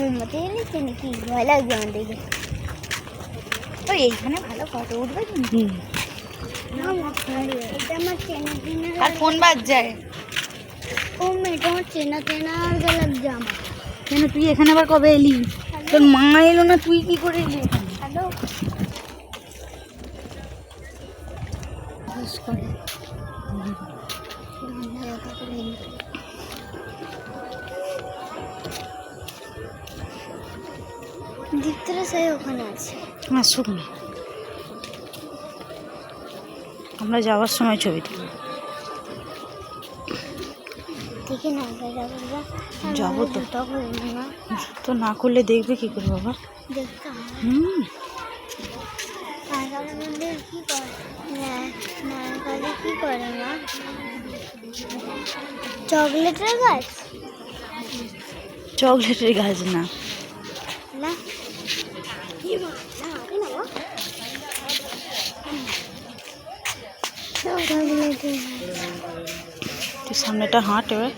মোমবাতি এনেছে নাকি? ভয় লাগবে আমার দেখে। ওই এইখানে ভালো ফটো উঠবে কিন্তু। এটা আমার চেনা চেনা। আর ফোন বাজ যায়। ও মেয়েটা আমার চেনা চেনা গেলার জামা। কেন তুই এখানে আবার কবে এলি? তোর মা এলো না, তুই কি করে এলি এখানে? হ্যালো করে দীপ্তরা সাই ওখানে আছে। আসুক না, আমরা যাওয়ার সময় ছবি তুলি। দেখি না যাবো তো। না তো না করলে দেখবে কি করে বাবা? দেখতে হবে। কি করে কি করে না? চকলেটের গাছ? চকলেটের গাছ না, না তুই সামনেটা হাঁট এবার।